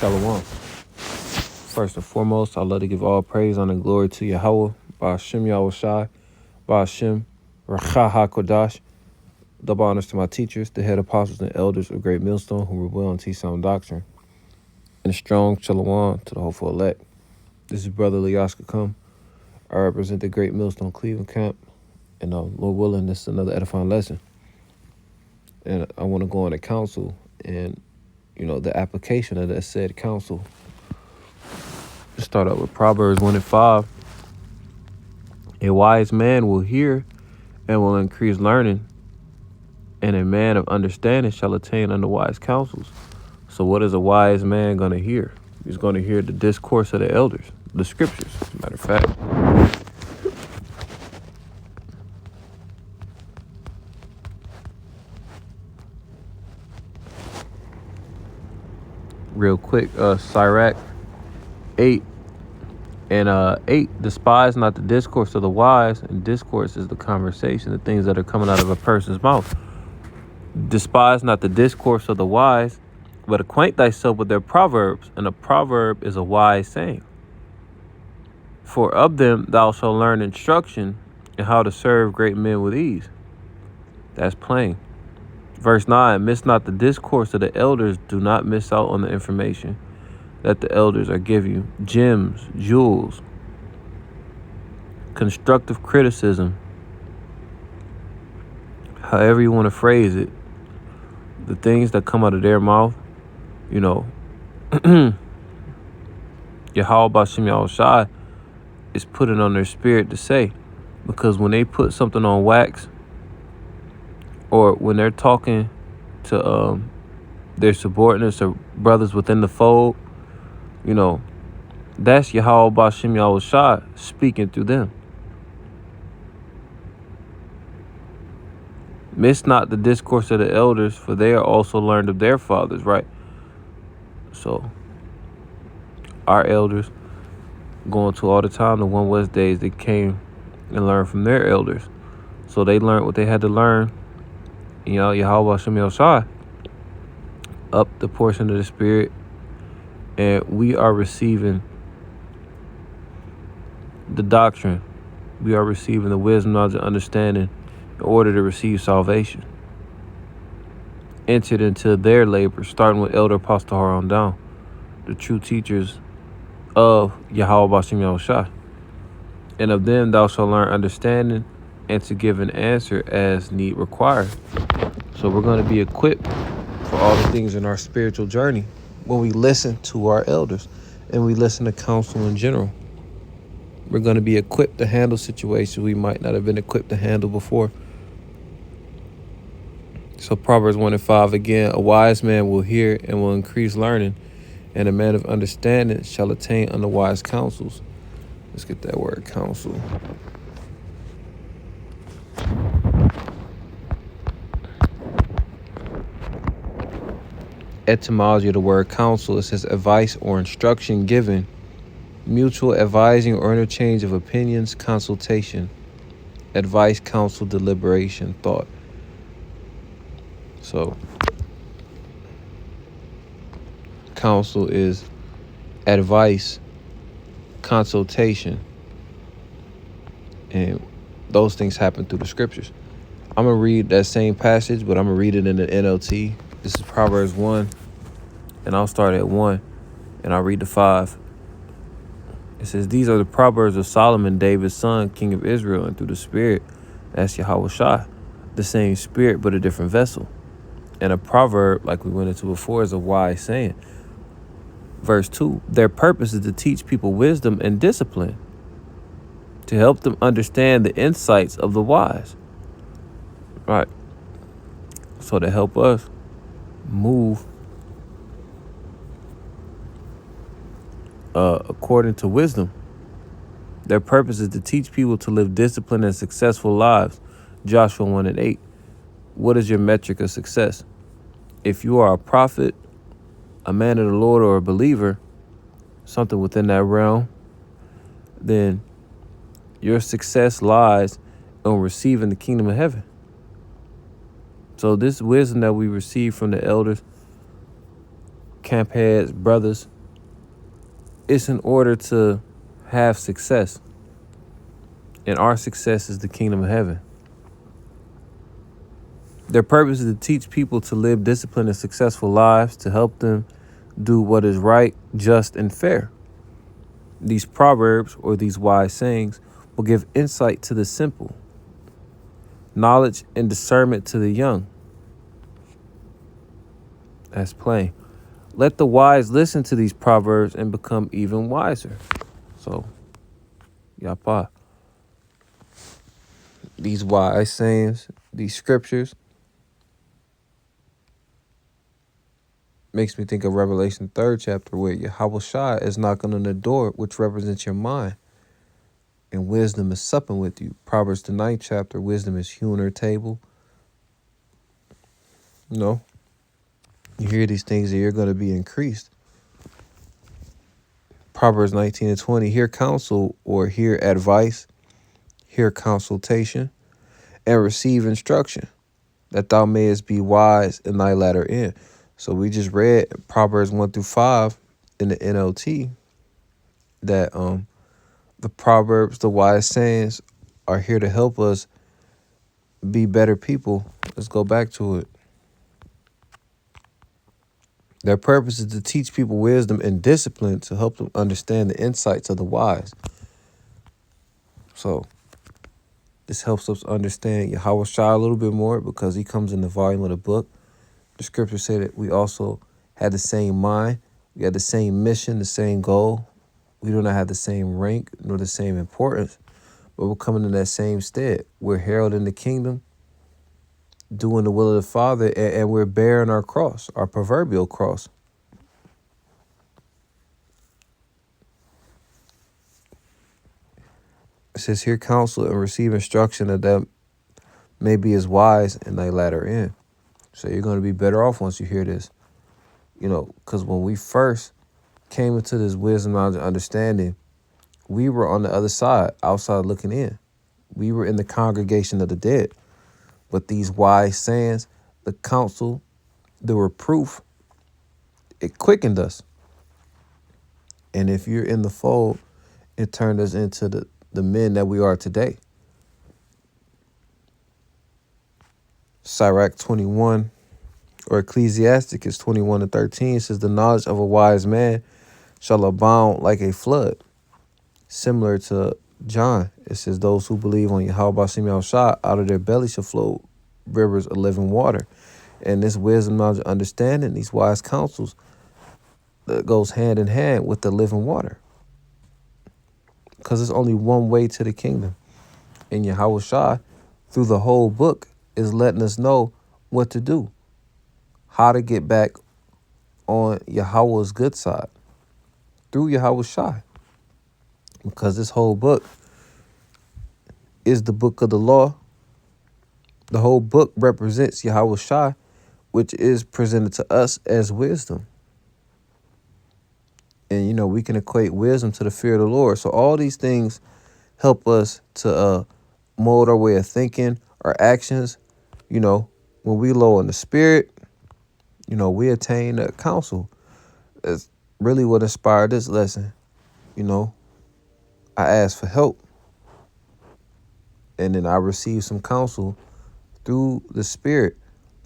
Shalom. First and foremost, I'd love to give all praise, honor, and glory to Yahweh, Ba'ashem Yahushai, Ba'ashem Racha HaKodash. Double honors to my teachers, the head apostles and elders of Great Millstone, who reveal and teach sound doctrine. And a strong Shalom to the hopeful elect. This is Brother Lyaska Come. I represent the Great Millstone Cleveland Camp. And Lord willing, this is another edifying lesson. And I want to go on to counsel and, the application of that said counsel. Start out with Proverbs 1:5. A wise man will hear and will increase learning, and a man of understanding shall attain unto wise counsels. So what is a wise man going to hear? He's going to hear the discourse of the elders, the scriptures, as a matter of fact. Real quick, Sirach 8 and 8, despise not the discourse of the wise, and discourse is the conversation, the things that are coming out of a person's mouth. Despise not the discourse of the wise, but acquaint thyself with their proverbs, and a proverb is a wise saying. For of them thou shalt learn instruction, and how to serve great men with ease. That's plain. Verse 9, miss not the discourse of the elders, do not miss out on the information that the elders are giving you. Gems, jewels, constructive criticism, however you want to phrase it, the things that come out of their mouth, Yahweh Ba'ashem Yahushai is putting on their spirit to say, because when they put something on wax, or when they're talking to their subordinates or brothers within the fold, that's Yahweh Ba'ashem Yahushai speaking through them. Miss not the discourse of the elders, for they are also learned of their fathers, right? So, our elders, going to all the time, the One West days, they came and learned from their elders. So they learned what they had to learn. Yahweh Ba'ashem Yahushai up the portion of the Spirit, and we are receiving the doctrine. We are receiving the wisdom, knowledge, and understanding in order to receive salvation. Entered into their labor, starting with Elder Apostle on down, the true teachers of Yahweh Ba'ashem Yahushai. And of them thou shalt learn understanding, and to give an answer as need required. So we're going to be equipped for all the things in our spiritual journey when we listen to our elders and we listen to counsel in general. We're going to be equipped to handle situations we might not have been equipped to handle before. So Proverbs 1:5 again, a wise man will hear and will increase learning, and a man of understanding shall attain unto wise counsels. Let's get that word, counsel. Etymology of the word counsel, it says advice or instruction given, mutual advising or interchange of opinions, consultation, advice, counsel, deliberation, thought. So, counsel is advice, consultation, and those things happen through the scriptures. I'm going to read that same passage, but I'm going to read it in the NLT. This is Proverbs 1, and I'll start at 1, and I'll read the 5. It says, these are the Proverbs of Solomon, David's son, king of Israel, and through the Spirit, that's Yahweh Shai, the same Spirit, but a different vessel. And a proverb, like we went into before, is a wise saying. Verse 2, their purpose is to teach people wisdom and discipline, to help them understand the insights of the wise. Right. So to help us move according to wisdom. Their purpose is to teach people to live disciplined and successful lives. Joshua 1:8. What is your metric of success? If you are a prophet, a man of the Lord, or a believer, something within that realm, then your success lies in receiving the kingdom of heaven. So this wisdom that we receive from the elders, camp heads, brothers, It's in order to have success. And our success is the kingdom of heaven. Their purpose is to teach people to live disciplined and successful lives, to help them do what is right, just, and fair. These proverbs, or these wise sayings, will give insight to the simple, knowledge and discernment to the young. That's plain. Let the wise listen to these proverbs and become even wiser. So, yapa. These wise sayings, these scriptures, makes me think of Revelation 3rd chapter, where Yahweh Shai is knocking on the door, which represents your mind, and wisdom is supping with you. Proverbs the 9th chapter, wisdom is hewing her table. You know, you hear these things and you're going to be increased. Proverbs 19 and 20, hear counsel, or hear advice, hear consultation, and receive instruction, that thou mayest be wise in thy latter end. So we just read Proverbs 1-5 in the NLT, that the proverbs, the wise sayings, are here to help us be better people. Let's go back to it. Their purpose is to teach people wisdom and discipline, to help them understand the insights of the wise. So this helps us understand Yahweh Shai a little bit more, because he comes in the volume of the book. The scriptures say that we also had the same mind. We had the same mission, the same goal. We do not have the same rank nor the same importance, but we're coming in that same stead. We're heralding the kingdom, doing the will of the Father, and we're bearing our cross, our proverbial cross. It says, hear counsel and receive instruction, that them may be as wise in thy latter end. So you're going to be better off once you hear this. You know, because when we first came into this wisdom, knowledge, and understanding, we were on the other side, outside looking in. We were in the congregation of the dead. But these wise sayings, the counsel, the reproof, it quickened us. And if you're in the fold, it turned us into the men that we are today. Sirach 21, or Ecclesiasticus 21-13 says, the knowledge of a wise man shall abound like a flood. Similar to John, it says, those who believe on Yahweh B'Shem Yahushua, out of their belly shall flow rivers of living water. And this wisdom, knowledge, understanding, these wise counsels, that goes hand in hand with the living water. Because there's only one way to the kingdom. And Yahweh Shai, through the whole book, is letting us know what to do, how to get back on Yahweh's good side through Yahweh Shai. Because this whole book is the book of the law. The whole book represents Yahweh Shai, which is presented to us as wisdom. And, you know, we can equate wisdom to the fear of the Lord. So all these things help us to mold our way of thinking, our actions. You know, when we low in the spirit, you know, we attain a counsel. That's really what inspired this lesson. You know, I asked for help, and then I received some counsel through the spirit.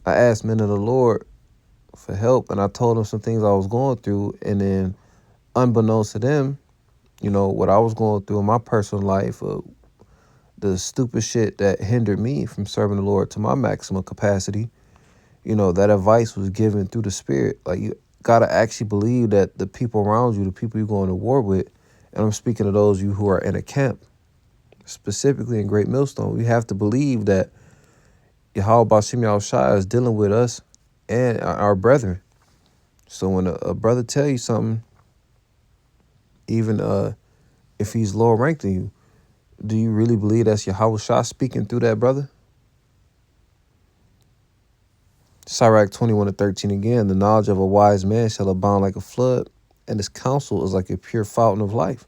I asked men of the Lord for help, and I told them some things I was going through, and then unbeknownst to them, you know, what I was going through in my personal life, the stupid shit that hindered me from serving the Lord to my maximum capacity, you know, that advice was given through the spirit. Like, you got to actually believe that the people around you, the people you're going to war with, and I'm speaking to those of you who are in a camp, specifically in Great Millstone, we have to believe that Yahweh B'Shem Yahushua is dealing with us and our brethren. So when a brother tell you something, even if he's lower ranked than you, do you really believe that's Yahweh Shai speaking through that brother? Sirach 21-13 again, the knowledge of a wise man shall abound like a flood, and his counsel is like a pure fountain of life.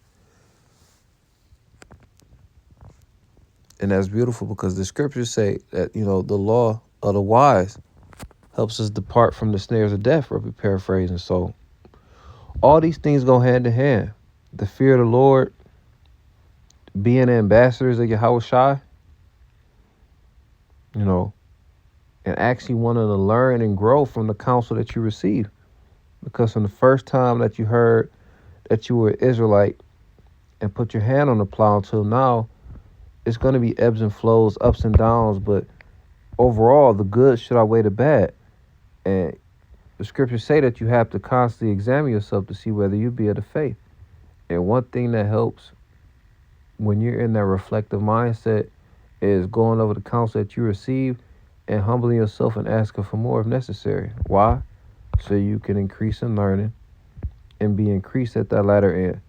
And that's beautiful, because the scriptures say that, you know, the law of the wise helps us depart from the snares of death, or paraphrasing. So all these things go hand in hand. the fear of the Lord, being ambassadors of Yahweh Shai, you know, and actually wanting to learn and grow from the counsel that you receive. Because from the first time that you heard that you were an Israelite and put your hand on the plow until now, it's going to be ebbs and flows, ups and downs, but overall, the good should outweigh the bad. And the scriptures say that you have to constantly examine yourself to see whether you be of the faith. And one thing that helps when you're in that reflective mindset is going over the counsel that you receive and humbling yourself and asking for more if necessary. Why? So you can increase in learning and be increased at that latter end.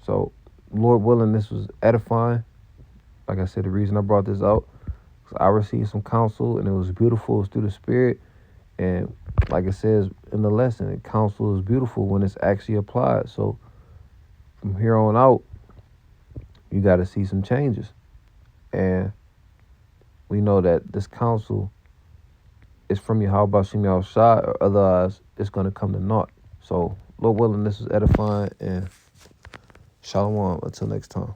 So, Lord willing, this was edifying. Like I said, the reason I brought this out is I received some counsel and it was beautiful. It was through the Spirit. And like it says in the lesson, counsel is beautiful when it's actually applied. So from here on out, you got to see some changes. And we know that this counsel is from Yahweh Shem Shai, or otherwise it's going to come to naught. So, Lord willing, this is edifying, and shalom until next time.